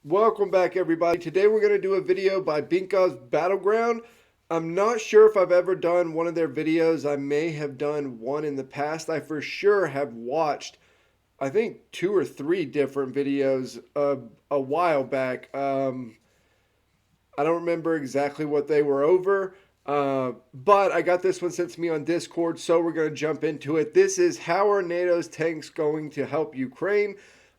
Welcome back, everybody. Today we're going to do a video by Binkov's Battleground. I'm not sure if I've ever done one of their videos. I may have done one in the past. I for sure have watched, I think, 2 or 3 different videos a while back. I don't remember exactly what they were over, but I got this one sent to me on Discord, so we're going to jump into it. This is how are NATO's tanks going to help Ukraine?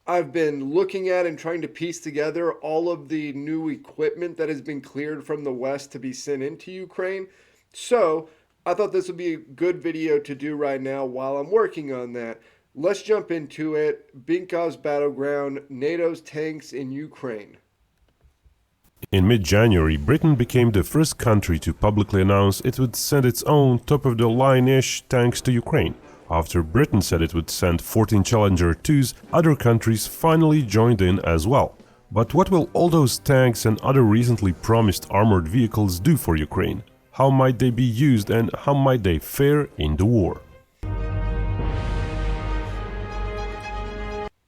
I've been looking at and trying to piece together all of the new equipment that has been cleared from the West to be sent into Ukraine. So I thought this would be a good video to do right now while I'm working on that. Let's jump into it. Binkov's Battleground, NATO's tanks in Ukraine. In mid-January, Britain became the first country to publicly announce it would send its own top-of-the-line-ish tanks to Ukraine. After Britain said it would send 14 Challenger 2s, other countries finally joined in as well. But what will all those tanks and other recently promised armored vehicles do for Ukraine? How might they be used and how might they fare in the war?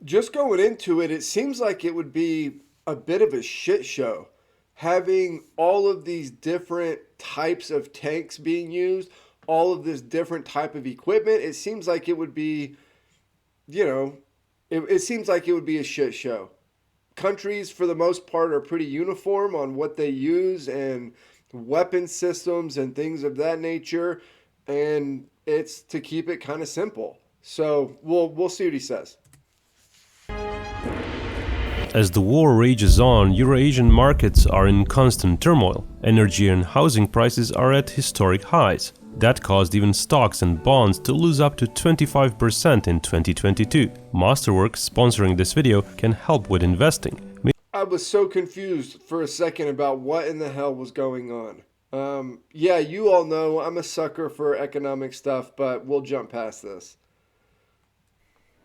Just going into it, it seems like it would be a bit of a shit show. Having all of these different types of tanks being used, all of this different type of equipment, it seems like it would be, it seems like it would be a shit show. Countries, for the most part, are pretty uniform on what they use and weapon systems and things of that nature, and it's to keep it kind of simple. So we'll see what he says. As the war rages on, Eurasian markets are in constant turmoil. Energy and housing prices are at historic highs. That caused even stocks and bonds to lose up to 25% in 2022. Masterworks, sponsoring this video, can help with investing. I was so confused for a second about what in the hell was going on. Yeah, you all know I'm a sucker for economic stuff, but we'll jump past this.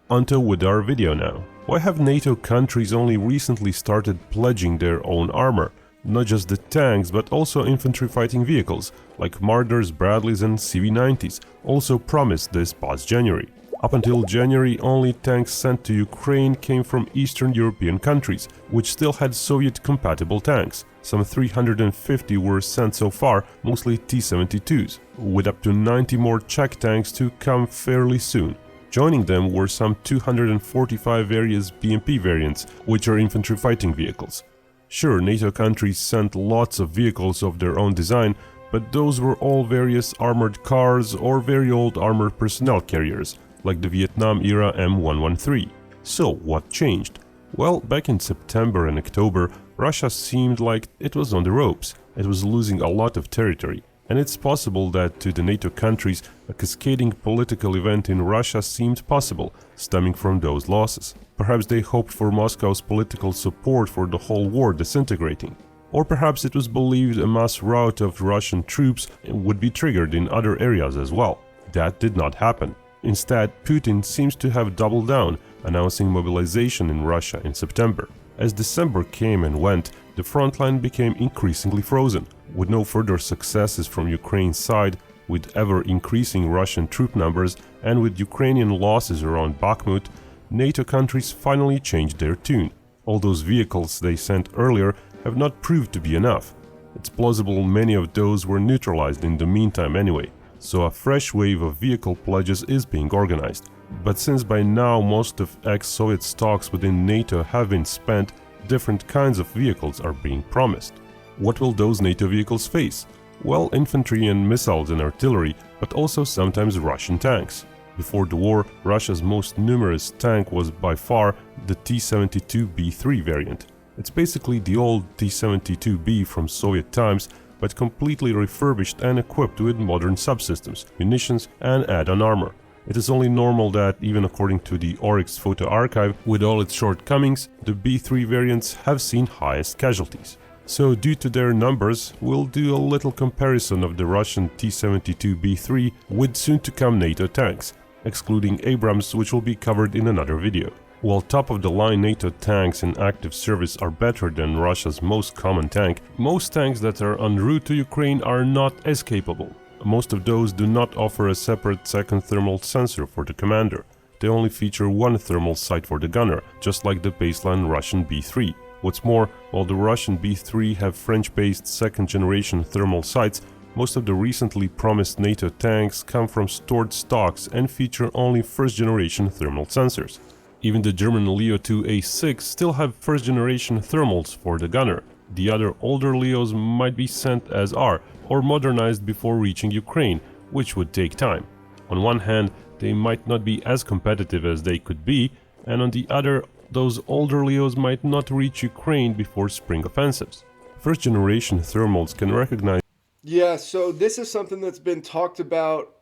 Onto with our video now. Why have NATO countries only recently started pledging their own armor? Not just the tanks, but also infantry fighting vehicles, like Marders, Bradleys and CV-90s, also promised this past January. Up until January, only tanks sent to Ukraine came from Eastern European countries, which still had Soviet-compatible tanks. Some 350 were sent so far, mostly T-72s, with up to 90 more Czech tanks to come fairly soon. Joining them were some 245 various BMP variants, which are infantry fighting vehicles. Sure, NATO countries sent lots of vehicles of their own design, but those were all various armored cars or very old armored personnel carriers, like the Vietnam-era M113. So, what changed? Well, back in September and October, Russia seemed like it was on the ropes. It was losing a lot of territory. And it's possible that to the NATO countries, a cascading political event in Russia seemed possible, stemming from those losses. Perhaps they hoped for Moscow's political support for the whole war disintegrating. Or perhaps it was believed a mass rout of Russian troops would be triggered in other areas as well. That did not happen. Instead, Putin seems to have doubled down, announcing mobilization in Russia in September. As December came and went, the front line became increasingly frozen. With no further successes from Ukraine's side, with ever-increasing Russian troop numbers, and with Ukrainian losses around Bakhmut, NATO countries finally changed their tune. All those vehicles they sent earlier have not proved to be enough. It's plausible many of those were neutralized in the meantime anyway, so a fresh wave of vehicle pledges is being organized. But since by now most of ex-Soviet stocks within NATO have been spent, different kinds of vehicles are being promised. What will those NATO vehicles face? Well, infantry and missiles and artillery, but also sometimes Russian tanks. Before the war, Russia's most numerous tank was by far the T-72B3 variant. It's basically the old T-72B from Soviet times, but completely refurbished and equipped with modern subsystems, munitions and add-on armor. It is only normal that, even according to the Oryx photo archive, with all its shortcomings, the B3 variants have seen highest casualties. So due to their numbers, we'll do a little comparison of the Russian T-72B3 with soon-to-come NATO tanks, excluding Abrams, which will be covered in another video. While top-of-the-line NATO tanks in active service are better than Russia's most common tank, most tanks that are en route to Ukraine are not as capable. Most of those do not offer a separate second thermal sensor for the commander. They only feature one thermal sight for the gunner, just like the baseline Russian B3. What's more, while the Russian B-3 have French-based second-generation thermal sights, most of the recently promised NATO tanks come from stored stocks and feature only first-generation thermal sensors. Even the German Leo 2A6 still have first-generation thermals for the gunner. The other older Leos might be sent as are, or modernized before reaching Ukraine, which would take time. On one hand, they might not be as competitive as they could be, and on the other, those older Leos might not reach Ukraine before spring offensives. First-generation thermals can recognize. Yeah, so this is something that's been talked about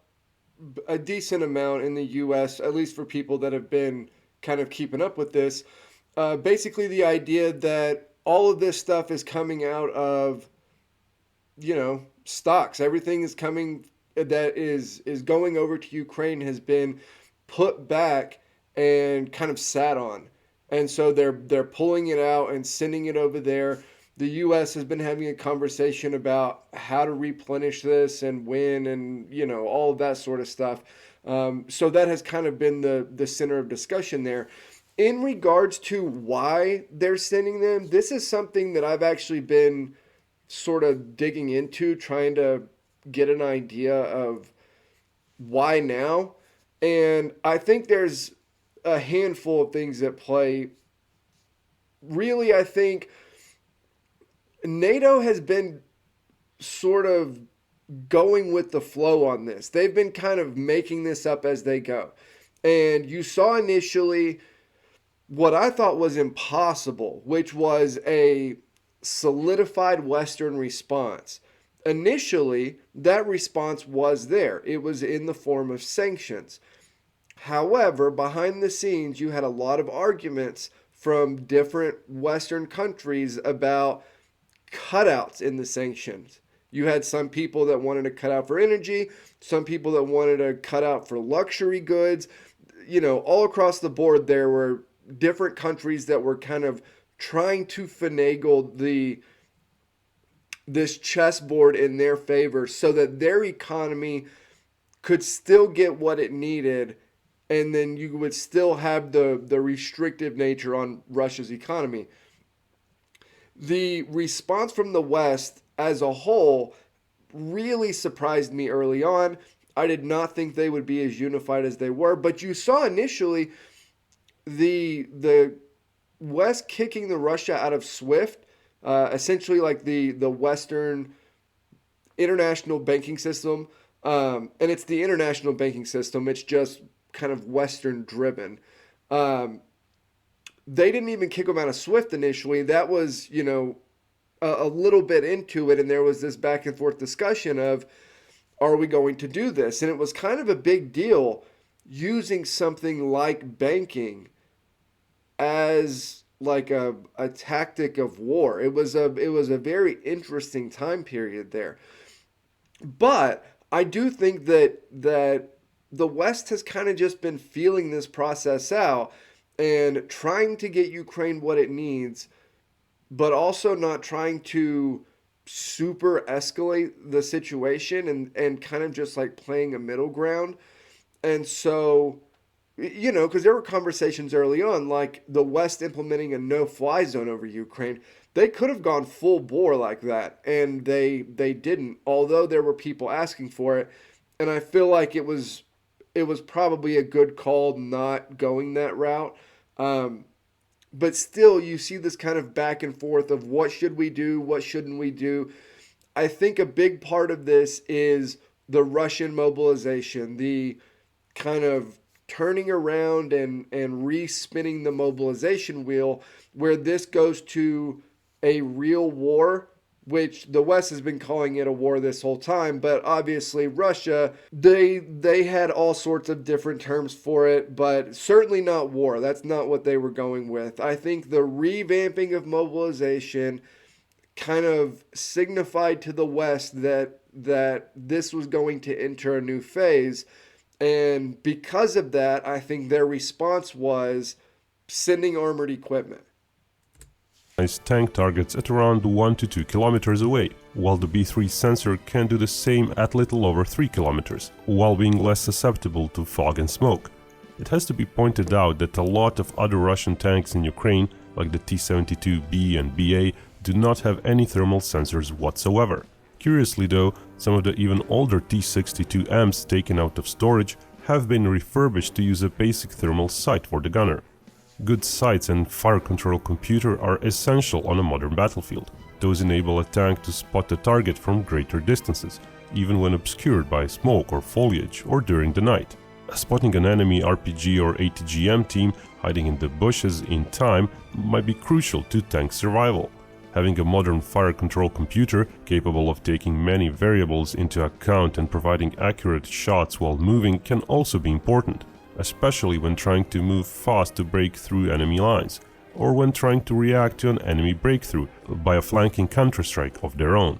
a decent amount in the US, at least for people that have been kind of keeping up with this. Basically, the idea that all of this stuff is coming out of, stocks. Everything is coming that is going over to Ukraine has been put back and kind of sat on. And so they're pulling it out and sending it over there. The US has been having a conversation about how to replenish this and when and, all of that sort of stuff. So that has kind of been the center of discussion there. In regards to why they're sending them, this is something that I've actually been sort of digging into, trying to get an idea of why now. And I think there's a handful of things at play. Really, I think NATO has been sort of going with the flow on this. They've been kind of making this up as they go. And you saw initially what I thought was impossible, which was a solidified Western response. Initially, that response was there. It was in the form of sanctions. However, behind the scenes, you had a lot of arguments from different Western countries about cutouts in the sanctions. You had some people that wanted to cut out for energy, some people that wanted to cut out for luxury goods. All across the board, there were different countries that were kind of trying to finagle this chessboard in their favor so that their economy could still get what it needed, and then you would still have the restrictive nature on Russia's economy. The response from the West as a whole really surprised me early on. I did not think they would be as unified as they were, but you saw initially the West kicking the Russia out of SWIFT, essentially like the Western international banking system, and it's the international banking system. It's just kind of Western driven. They didn't even kick them out of SWIFT initially. That was, a little bit into it, and there was this back and forth discussion of, are we going to do this? And it was kind of a big deal using something like banking as like a tactic of war. It was a very interesting time period there. But I do think that the West has kind of just been feeling this process out and trying to get Ukraine what it needs, but also not trying to super escalate the situation and kind of just like playing a middle ground. And so, because there were conversations early on, like the West implementing a no-fly zone over Ukraine. They could have gone full bore like that, and they didn't, although there were people asking for it. And I feel like it was probably a good call not going that route. But still, you see this kind of back and forth of what should we do, what shouldn't we do. I think a big part of this is the Russian mobilization, the kind of turning around and re-spinning the mobilization wheel, where this goes to a real war, which the West has been calling it a war this whole time, but obviously Russia, they had all sorts of different terms for it, but certainly not war. That's not what they were going with. I think the revamping of mobilization kind of signified to the West that this was going to enter a new phase, and because of that, I think their response was sending armored equipment. Tank targets at around 1 to 2 kilometers away, while the B-3 sensor can do the same at little over 3 kilometers, while being less susceptible to fog and smoke. It has to be pointed out that a lot of other Russian tanks in Ukraine like the T-72B and BA, do not have any thermal sensors whatsoever. Curiously though, some of the even older T-62Ms taken out of storage have been refurbished to use a basic thermal sight for the gunner. Good sights and fire control computer are essential on a modern battlefield. Those enable a tank to spot the target from greater distances, even when obscured by smoke or foliage or during the night. Spotting an enemy RPG or ATGM team hiding in the bushes in time might be crucial to tank survival. Having a modern fire control computer capable of taking many variables into account and providing accurate shots while moving can also be important, especially when trying to move fast to break through enemy lines, or when trying to react to an enemy breakthrough by a flanking counterstrike of their own.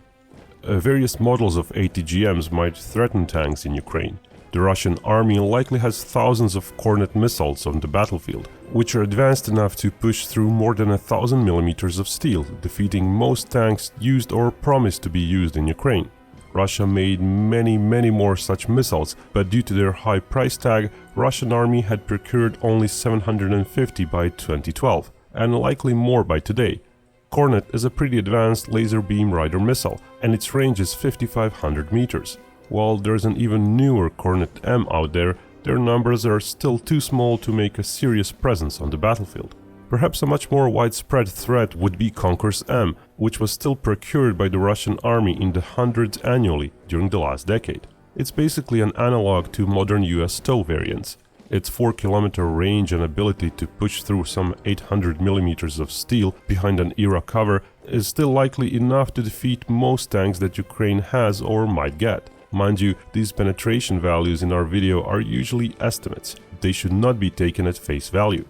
Various models of ATGMs might threaten tanks in Ukraine. The Russian army likely has thousands of Kornet missiles on the battlefield, which are advanced enough to push through more than 1,000 millimeters of steel, defeating most tanks used or promised to be used in Ukraine. Russia made many more such missiles, but due to their high price tag, Russian army had procured only 750 by 2012, and likely more by today. Kornet is a pretty advanced laser beam rider missile, and its range is 5,500 meters. While there's an even newer Kornet M out there, their numbers are still too small to make a serious presence on the battlefield. Perhaps a much more widespread threat would be Conquer's M, which was still procured by the Russian army in the hundreds annually during the last decade. It's basically an analog to modern US STO variants. Its 4-kilometer range and ability to push through some 800 millimeters of steel behind an ERA cover is still likely enough to defeat most tanks that Ukraine has or might get. Mind you, these penetration values in our video are usually estimates. They should not be taken at face value.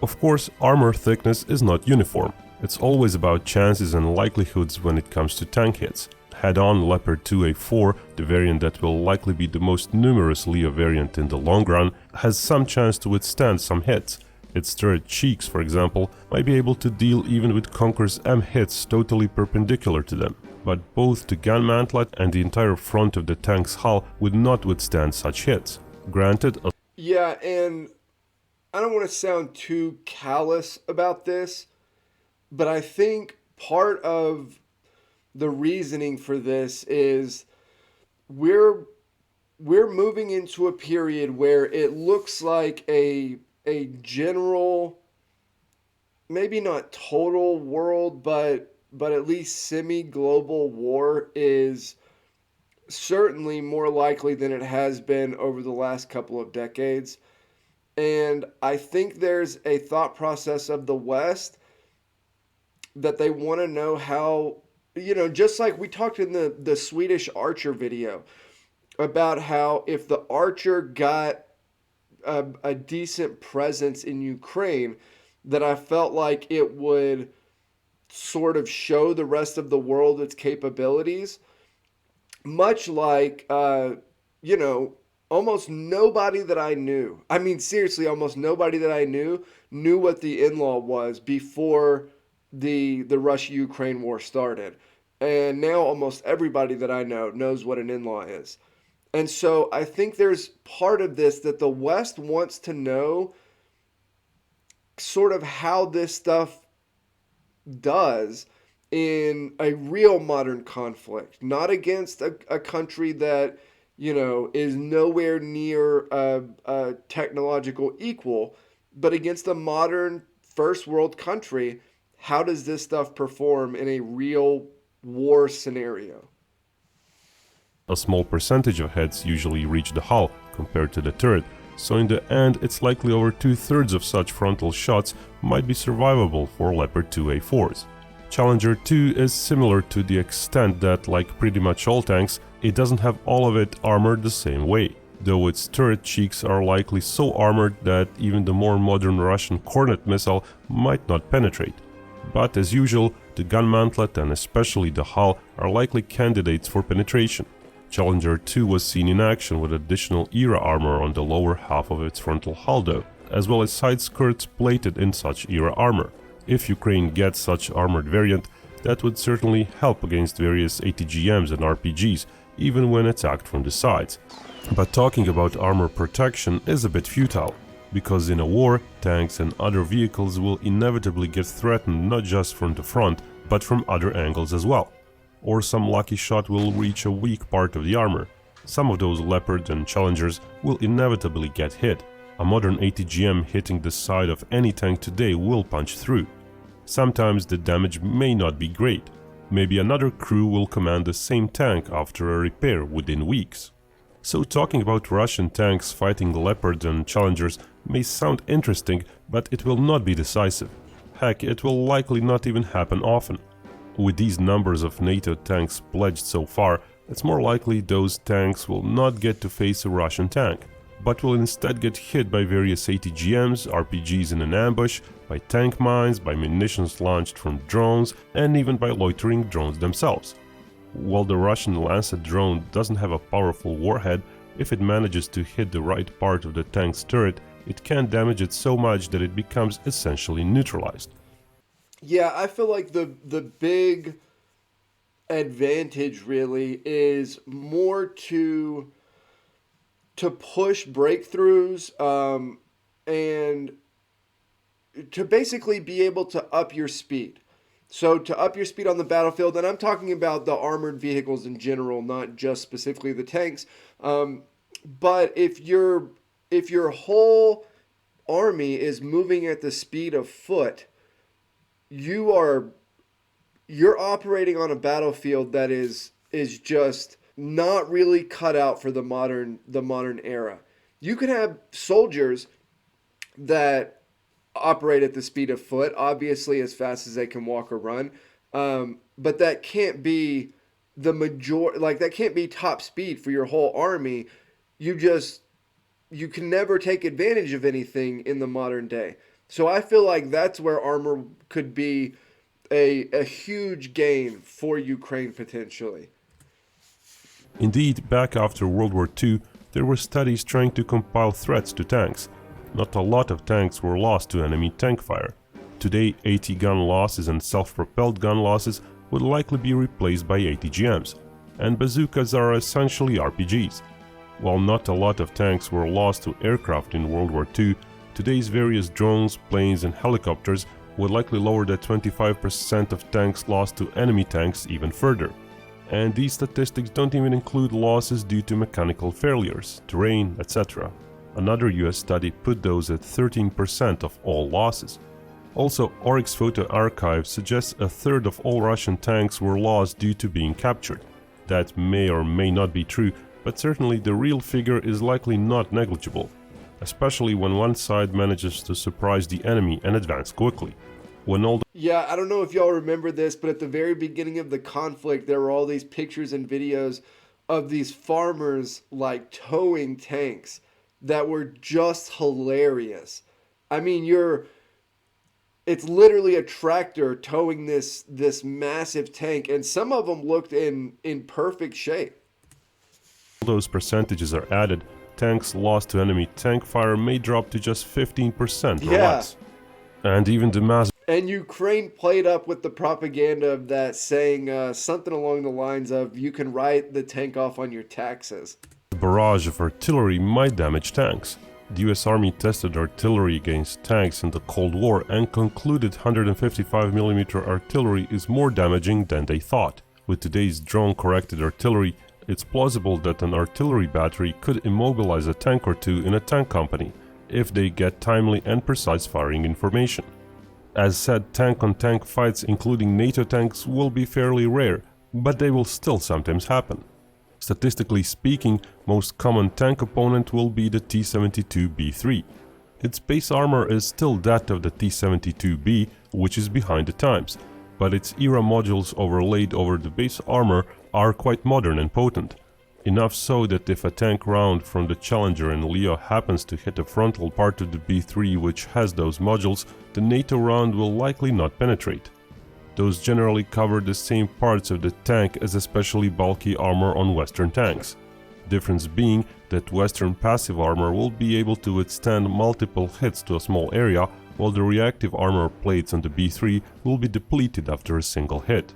Of course, armor thickness is not uniform. It's always about chances and likelihoods when it comes to tank hits. Head-on Leopard 2A4, the variant that will likely be the most numerous Leo variant in the long run, has some chance to withstand some hits. Its turret cheeks, for example, might be able to deal even with Conquer's M hits totally perpendicular to them. But both the gun mantlet and the entire front of the tank's hull would not withstand such hits. Granted, Yeah, and I don't want to sound too callous about this, but I think part of the reasoning for this is we're moving into a period where it looks like a general, maybe not total world, but at least semi-global war is certainly more likely than it has been over the last couple of decades. And I think there's a thought process of the West that they want to know how, just like we talked in the Swedish Archer video about how if the Archer got a decent presence in Ukraine, that I felt like it would sort of show the rest of the world its capabilities, much like, almost nobody that I knew, seriously, almost nobody that I knew what the in-law was before the Russia-Ukraine war started. And now almost everybody that I know knows what an in-law is. And so I think there's part of this that the West wants to know sort of how this stuff does in a real modern conflict, not against a country that, is nowhere near a technological equal, but against a modern first world country. How does this stuff perform in a real war scenario? a small percentage of heads usually reach the hull compared to the turret, so in the end it's likely over 2/3 of such frontal shots might be survivable for Leopard 2A4s. Challenger 2 is similar to the extent that, like pretty much all tanks, it doesn't have all of it armored the same way, though its turret cheeks are likely so armored that even the more modern Russian Kornet missile might not penetrate. But as usual, the gun mantlet and especially the hull are likely candidates for penetration. Challenger 2 was seen in action with additional ERA armor on the lower half of its frontal hull though, as well as side skirts plated in such ERA armor. If Ukraine gets such armored variant, that would certainly help against various ATGMs and RPGs, even when attacked from the sides. But talking about armor protection is a bit futile. Because in a war, tanks and other vehicles will inevitably get threatened not just from the front, but from other angles as well. Or some lucky shot will reach a weak part of the armor. Some of those Leopards and Challengers will inevitably get hit. A modern ATGM hitting the side of any tank today will punch through. Sometimes the damage may not be great. Maybe another crew will command the same tank after a repair within weeks. So talking about Russian tanks fighting Leopards and Challengers may sound interesting, but it will not be decisive. Heck, it will likely not even happen often. With these numbers of NATO tanks pledged so far, it's more likely those tanks will not get to face a Russian tank, but will instead get hit by various ATGMs, RPGs in an ambush, by tank mines, by munitions launched from drones, and even by loitering drones themselves. While the Russian Lancet drone doesn't have a powerful warhead, if it manages to hit the right part of the tank's turret, it can damage it so much that it becomes essentially neutralized. Yeah, I feel like the big advantage really is more to push breakthroughs and to basically be able to up your speed. So to up your speed on the battlefield, and I'm talking about the armored vehicles in general, not just specifically the tanks. But if your whole army is moving at the speed of foot, you're operating on a battlefield that is just not really cut out for the modern era. You can have soldiers that operate at the speed of foot, obviously as fast as they can walk or run, but that can't be that can't be top speed for your whole army. You can never take advantage of anything in the modern day. So I feel like that's where armor could be a huge gain for Ukraine potentially. Indeed, back after World War II, there were studies trying to compile threats to tanks. Not a lot of tanks were lost to enemy tank fire. Today, AT gun losses and self-propelled gun losses would likely be replaced by ATGMs, and bazookas are essentially RPGs. While not a lot of tanks were lost to aircraft in World War II, today's various drones, planes and helicopters would likely lower that 25% of tanks lost to enemy tanks even further. And these statistics don't even include losses due to mechanical failures, terrain, etc. Another US study put those at 13% of all losses. Also, Oryx Photo Archive suggests a third of all Russian tanks were lost due to being captured. That may or may not be true, but certainly the real figure is likely not negligible, especially when one side manages to surprise the enemy and advance quickly. Yeah, I don't know if y'all remember this, but at the very beginning of the conflict, there were all these pictures and videos of these farmers like towing tanks that were just hilarious. I mean, it's literally a tractor towing this massive tank, and some of them looked in perfect shape. Those percentages are added, tanks lost to enemy tank fire may drop to just 15% or less. And even the mass... And Ukraine played up with the propaganda of that, saying something along the lines of, you can write the tank off on your taxes. The barrage of artillery might damage tanks. The US Army tested artillery against tanks in the Cold War and concluded 155mm artillery is more damaging than they thought. With today's drone-corrected artillery, it's plausible that an artillery battery could immobilize a tank or two in a tank company, if they get timely and precise firing information. As said, tank-on-tank fights including NATO tanks will be fairly rare, but they will still sometimes happen. Statistically speaking, most common tank opponent will be the T-72B3. Its base armor is still that of the T-72B, which is behind the times, but its ERA modules overlaid over the base armor are quite modern and potent. Enough so that if a tank round from the Challenger and Leo happens to hit the frontal part of the B3 which has those modules, the NATO round will likely not penetrate. Those generally cover the same parts of the tank as especially bulky armor on Western tanks. Difference being that Western passive armor will be able to withstand multiple hits to a small area, while the reactive armor plates on the B3 will be depleted after a single hit.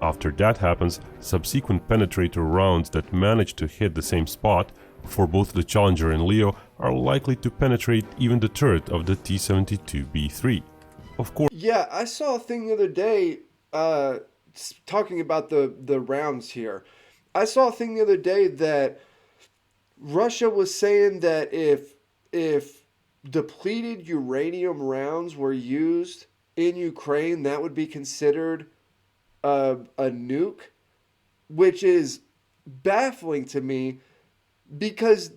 After that happens, subsequent penetrator rounds that manage to hit the same spot for both the Challenger and Leo are likely to penetrate even the turret of the T-72B3. Of course, Yeah, I saw a thing the other day talking about the rounds here. I saw a thing the other day that Russia was saying that if depleted uranium rounds were used in Ukraine, that would be considered a nuke, which is baffling to me because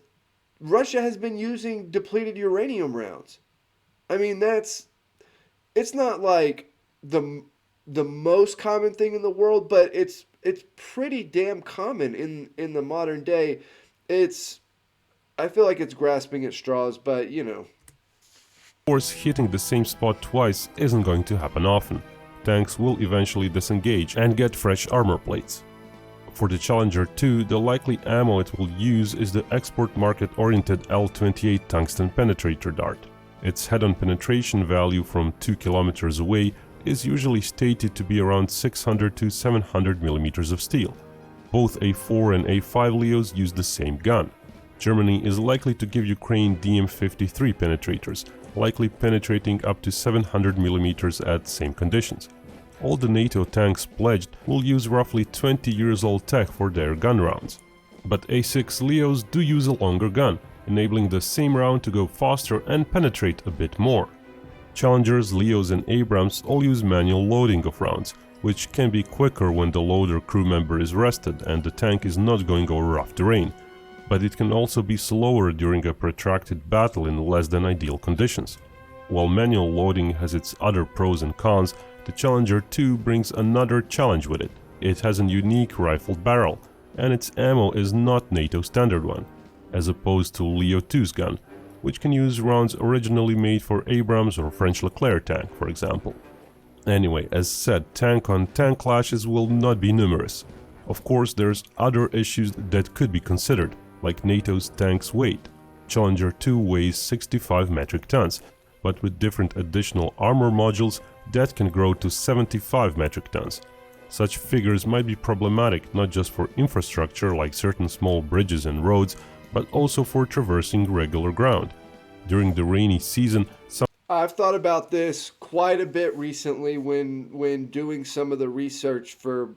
Russia has been using depleted uranium rounds. I mean, it's not like the most common thing in the world, but it's pretty damn common in the modern day. I feel like it's grasping at straws, but you know. of course, hitting the same spot twice isn't going to happen often. Tanks will eventually disengage and get fresh armor plates. For the Challenger 2, the likely ammo it will use is the export market-oriented L-28 tungsten penetrator dart. Its head-on penetration value from 2 kilometers away is usually stated to be around 600 to 700 millimeters of steel. Both A4 and A5 Leos use the same gun. Germany is likely to give Ukraine DM-53 penetrators, likely penetrating up to 700 millimeters at same conditions. All the NATO tanks pledged will use roughly 20 years old tech for their gun rounds. But A6 Leos do use a longer gun, enabling the same round to go faster and penetrate a bit more. Challengers, Leos and Abrams all use manual loading of rounds, which can be quicker when the loader crew member is rested and the tank is not going over rough terrain, but it can also be slower during a protracted battle in less than ideal conditions. While manual loading has its other pros and cons, the Challenger 2 brings another challenge with it. It has a unique rifled barrel, and its ammo is not NATO standard one, as opposed to Leo 2's gun, which can use rounds originally made for Abrams or French Leclerc tank, for example. Anyway, as said, tank-on-tank clashes will not be numerous. Of course, there's other issues that could be considered, like NATO's tank's weight. Challenger 2 weighs 65 metric tons, but with different additional armor modules, that can grow to 75 metric tons. Such figures might be problematic not just for infrastructure like certain small bridges and roads, but also for traversing regular ground. During the rainy season, I've thought about this quite a bit recently when doing some of the research for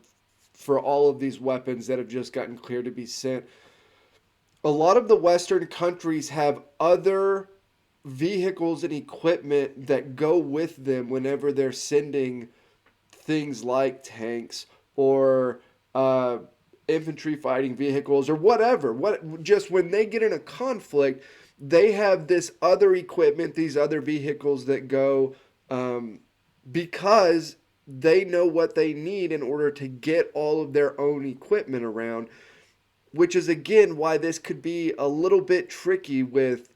all of these weapons that have just gotten cleared to be sent. A lot of the Western countries have other vehicles and equipment that go with them whenever they're sending things like tanks or infantry fighting vehicles or whatever. Just when they get in a conflict, they have this other equipment, these other vehicles that go because they know what they need in order to get all of their own equipment around, which is again why this could be a little bit tricky with,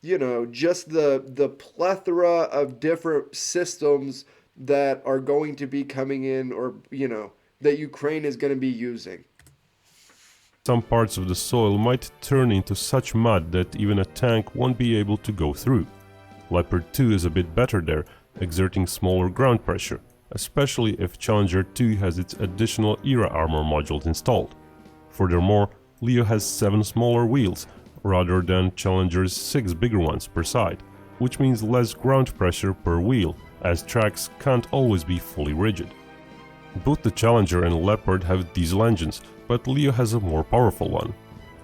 you know, just the plethora of different systems that are going to be coming in, or, you know, that Ukraine is going to be using. Some parts of the soil might turn into such mud that even a tank won't be able to go through. Leopard 2 is a bit better there, exerting smaller ground pressure, especially if Challenger 2 has its additional ERA armor modules installed. Furthermore, Leo has 7 smaller wheels, rather than Challenger's 6 bigger ones per side, which means less ground pressure per wheel, as tracks can't always be fully rigid. Both the Challenger and Leopard have diesel engines, but Leo has a more powerful one.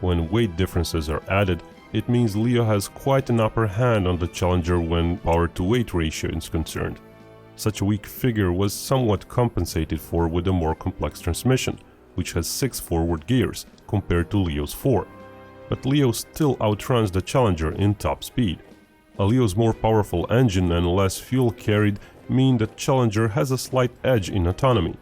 When weight differences are added, it means Leo has quite an upper hand on the Challenger when power-to-weight ratio is concerned. Such a weak figure was somewhat compensated for with a more complex transmission, which has 6 forward gears compared to Leo's 4. But Leo still outruns the Challenger in top speed. A Leo's more powerful engine and less fuel carried mean that Challenger has a slight edge in autonomy.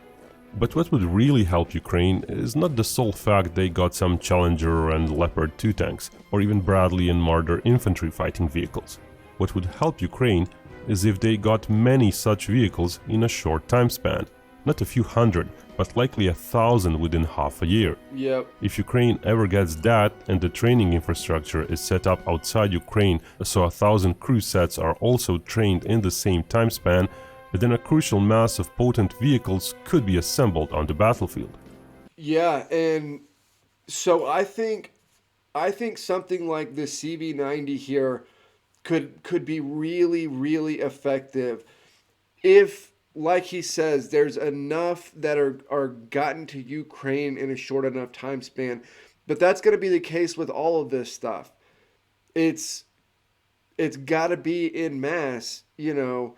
But what would really help Ukraine is not the sole fact they got some Challenger and Leopard 2 tanks, or even Bradley and Marder infantry fighting vehicles. What would help Ukraine is if they got many such vehicles in a short time span. Not a few hundred, but likely 1,000 within half a year. Yep. If Ukraine ever gets that and the training infrastructure is set up outside Ukraine so 1,000 crew sets are also trained in the same time span, then a crucial mass of potent vehicles could be assembled on the battlefield. Yeah, and so I think I think something like the CV90 here could be really, really effective if, like he says, there's enough that are gotten to Ukraine in a short enough time span. But that's going to be the case with all of this stuff. It's it's got to be in mass, you know.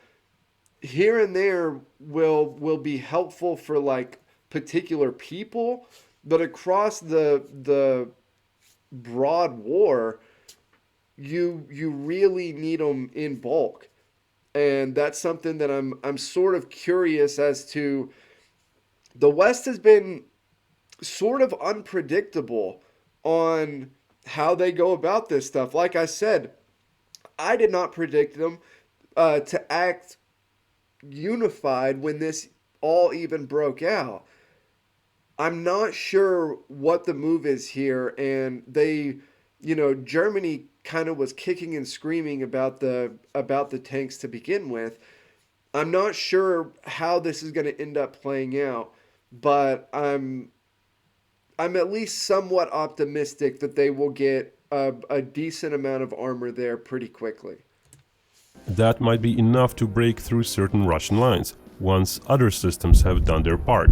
Here and there will be helpful for like particular people, but across the broad war, you really need them in bulk. And that's something that I'm sort of curious as to. The West has been sort of unpredictable on how they go about this stuff. Like I said, I did not predict them to act unified when this all even broke out. I'm not sure what the move is here, and Germany kind of was kicking and screaming about the tanks to begin with. I'm not sure how this is going to end up playing out, but I'm at least somewhat optimistic that they will get a decent amount of armor there pretty quickly. That might be enough to break through certain Russian lines, once other systems have done their part,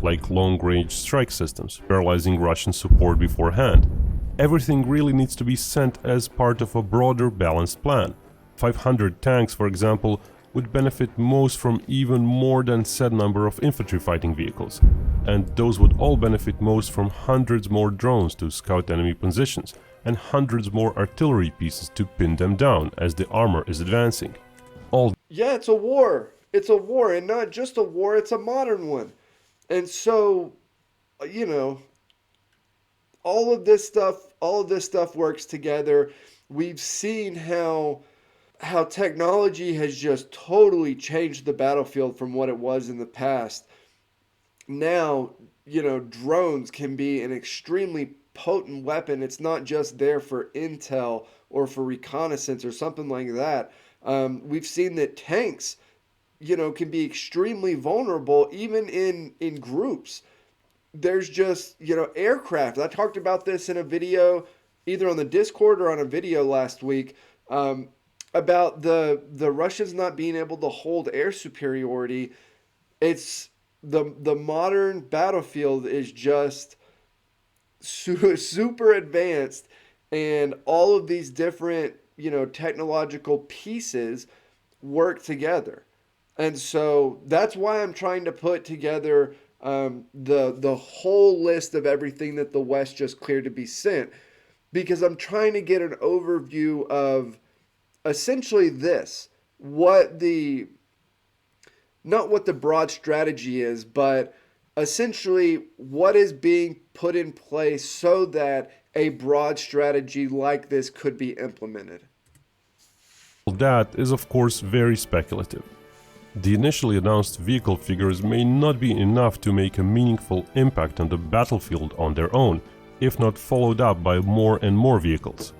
like long-range strike systems, paralyzing Russian support beforehand. Everything really needs to be sent as part of a broader balanced plan. 500 tanks, for example, would benefit most from even more than said number of infantry fighting vehicles, and those would all benefit most from hundreds more drones to scout enemy positions, and hundreds more artillery pieces to pin them down as the armor is advancing. Yeah, it's a war. It's a war, and not just a war, it's a modern one. And so, you know, all of this stuff works together. We've seen how technology has just totally changed the battlefield from what it was in the past. Now, drones can be an extremely potent weapon. It's not just there for intel or for reconnaissance or something like that. We've seen that tanks, can be extremely vulnerable even in groups. There's just, aircraft. I talked about this in a video, either on the Discord or on a video last week, about the Russians not being able to hold air superiority. It's the modern battlefield is just super advanced, and all of these different technological pieces work together. And so that's why I'm trying to put together the whole list of everything that the West just cleared to be sent, because I'm trying to get an overview of essentially this, not what the broad strategy is, but essentially what is being put in place so that a broad strategy like this could be implemented. That is of course very speculative. The initially announced vehicle figures may not be enough to make a meaningful impact on the battlefield on their own, if not followed up by more and more vehicles.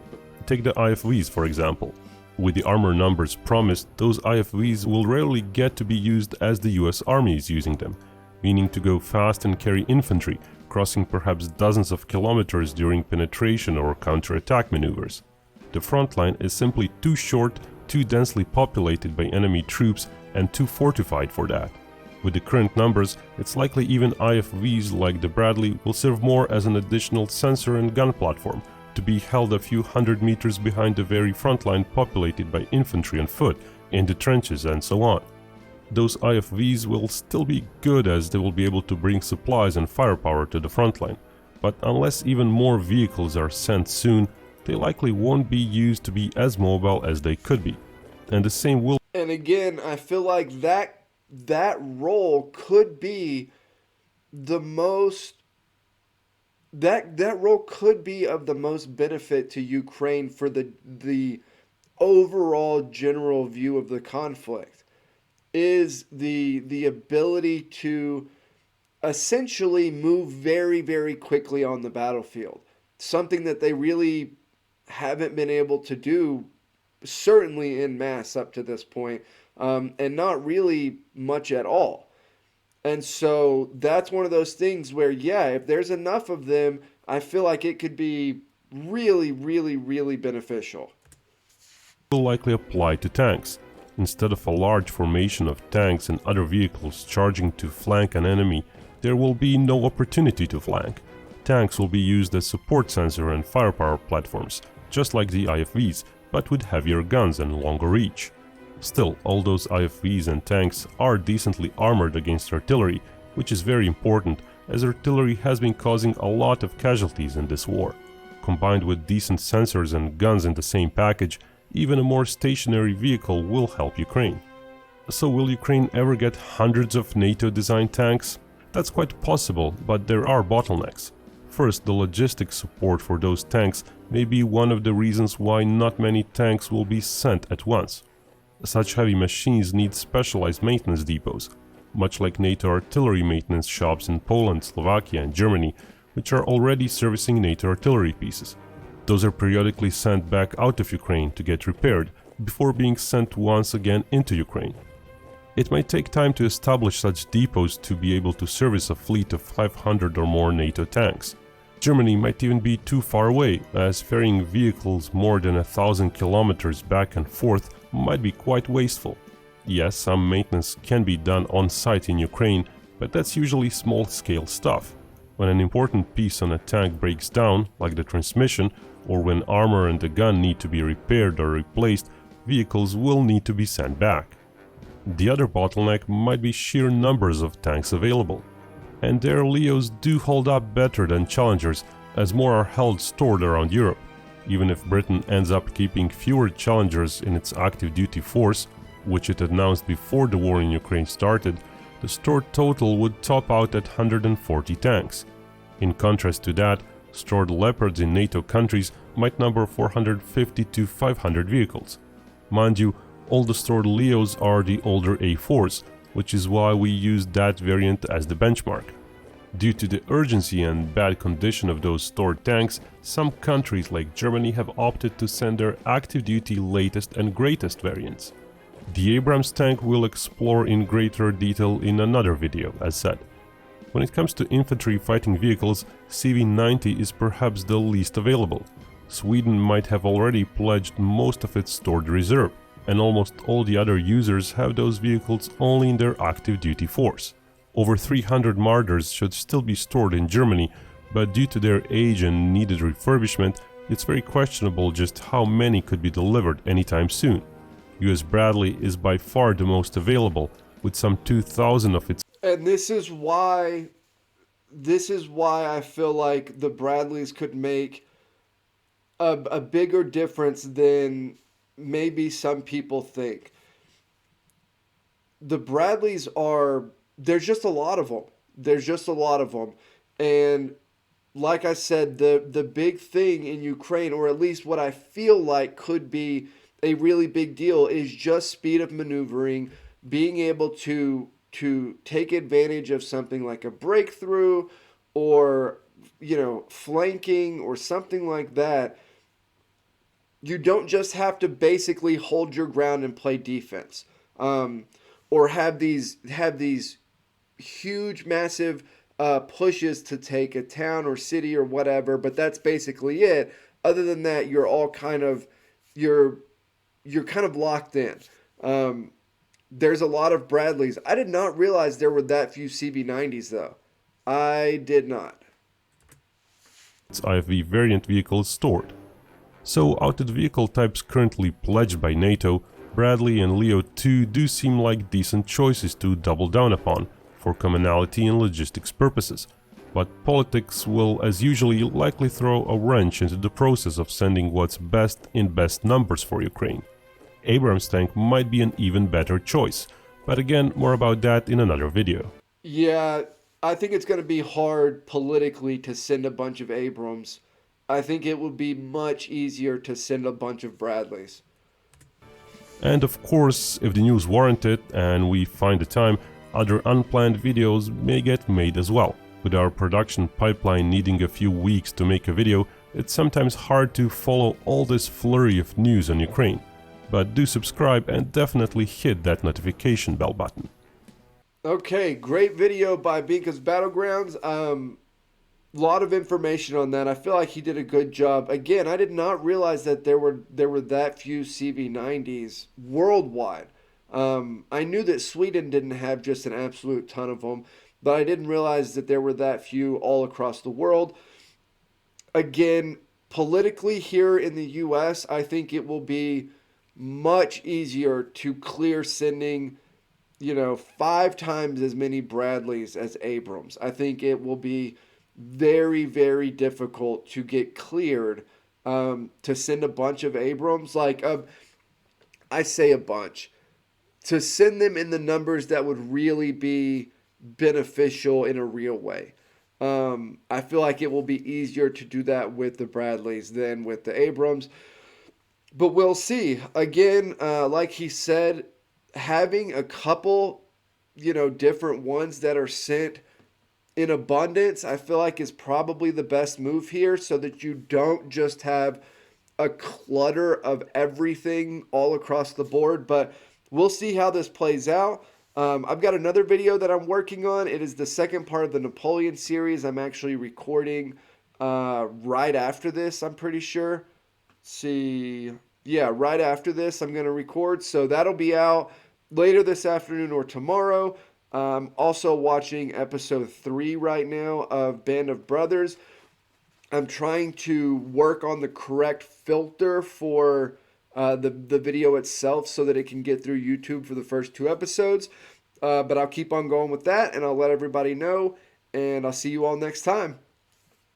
Take the IFVs for example. With the armor numbers promised, those IFVs will rarely get to be used as the US Army is using them, meaning to go fast and carry infantry, crossing perhaps dozens of kilometers during penetration or counterattack maneuvers. The front line is simply too short, too densely populated by enemy troops, and too fortified for that. With the current numbers, it's likely even IFVs like the Bradley will serve more as an additional sensor and gun platform, to be held a few hundred meters behind the very front line populated by infantry and foot, in the trenches and so on. Those IFVs will still be good as they will be able to bring supplies and firepower to the front line, but unless even more vehicles are sent soon, they likely won't be used to be as mobile as they could be. And the same will. And again, I feel like that role could be the most that role could be of the most benefit to Ukraine for the overall general view of the conflict, is the ability to essentially move very, very quickly on the battlefield. Something that they really haven't been able to do, certainly in mass up to this point, and not really much at all. And so that's one of those things where, yeah, if there's enough of them, I feel like it could be really, really, really beneficial. Will likely apply to tanks. Instead of a large formation of tanks and other vehicles charging to flank an enemy, there will be no opportunity to flank. Tanks will be used as support sensor and firepower platforms, just like the IFVs, but with heavier guns and longer reach. Still, all those IFVs and tanks are decently armored against artillery, which is very important, as artillery has been causing a lot of casualties in this war. Combined with decent sensors and guns in the same package, even a more stationary vehicle will help Ukraine. So will Ukraine ever get hundreds of NATO-designed tanks? That's quite possible, but there are bottlenecks. First, the logistic support for those tanks may be one of the reasons why not many tanks will be sent at once. Such heavy machines need specialized maintenance depots, much like NATO artillery maintenance shops in Poland, Slovakia and Germany, which are already servicing NATO artillery pieces. Those are periodically sent back out of Ukraine to get repaired before being sent once again into Ukraine. It might take time to establish such depots to be able to service a fleet of 500 or more NATO tanks. Germany might even be too far away, as ferrying vehicles more than 1,000 kilometers back and forth might be quite wasteful. Yes, some maintenance can be done on site in Ukraine, but that's usually small-scale stuff. When an important piece on a tank breaks down, like the transmission, or when armor and the gun need to be repaired or replaced, vehicles will need to be sent back. The other bottleneck might be sheer numbers of tanks available. And their Leos do hold up better than Challengers, as more are held stored around Europe. Even if Britain ends up keeping fewer Challengers in its active duty force, which it announced before the war in Ukraine started, the stored total would top out at 140 tanks. In contrast to that, stored Leopards in NATO countries might number 450 to 500 vehicles. Mind you, all the stored Leos are the older A4s, which is why we use that variant as the benchmark. Due to the urgency and bad condition of those stored tanks, some countries like Germany have opted to send their active duty latest and greatest variants. The Abrams tank we'll explore in greater detail in another video, as said. When it comes to infantry fighting vehicles, CV90 is perhaps the least available. Sweden might have already pledged most of its stored reserve, and almost all the other users have those vehicles only in their active duty force. Over 300 Marders should still be stored in Germany, but due to their age and needed refurbishment, it's very questionable just how many could be delivered anytime soon. US Bradley is by far the most available, with some 2,000 of its. And this is why I feel like the Bradleys could make a bigger difference than maybe some people think. The Bradleys there's just a lot of them. There's just a lot of them. And like I said, the big thing in Ukraine, or at least what I feel like could be a really big deal, is just speed of maneuvering, being able to take advantage of something like a breakthrough or, flanking or something like that. You don't just have to basically hold your ground and play defense, or have these huge, massive pushes to take a town or city or whatever. But that's basically it. Other than that, you're all kind of locked in. There's a lot of Bradleys. I did not realize there were that few CV90s though. I did not. Its IFV variant vehicles stored. So out of the vehicle types currently pledged by NATO, Bradley and Leo 2 do seem like decent choices to double down upon for commonality and logistics purposes, but politics will as usually likely throw a wrench into the process of sending what's best in best numbers for Ukraine. Abrams tank might be an even better choice, but again, more about that in another video. Yeah, I think it's going to be hard politically to send a bunch of Abrams. I think it would be much easier to send a bunch of Bradleys. And of course, if the news warrant it and we find the time, other unplanned videos may get made as well. With our production pipeline needing a few weeks to make a video, it's sometimes hard to follow all this flurry of news on Ukraine. But do subscribe and definitely hit that notification bell button. Okay, great video by Binkov's Battlegrounds. lot of information on that. I feel like he did a good job. Again, I did not realize that there were that few CV90s worldwide. I knew that Sweden didn't have just an absolute ton of them, but I didn't realize that there were that few all across the world. Again, politically here in the US, I think it will be much easier to clear sending, 5 times as many Bradleys as Abrams. I think it will be very, very difficult to get cleared to send a bunch of Abrams. I say a bunch. To send them in the numbers that would really be beneficial in a real way. I feel like it will be easier to do that with the Bradleys than with the Abrams. But we'll see. Again, like he said, having a couple, different ones that are sent in abundance, I feel like is probably the best move here so that you don't just have a clutter of everything all across the board. But we'll see how this plays out. I've got another video that I'm working on. It is the second part of the Napoleon series. I'm actually recording right after this, I'm pretty sure. See, yeah, right after this I'm going to record. So that'll be out later this afternoon or tomorrow. Also watching episode 3 right now of Band of Brothers. I'm trying to work on the correct filter for the video itself so that it can get through YouTube for the first 2 episodes. But I'll keep on going with that, and I'll let everybody know, and I'll see you all next time.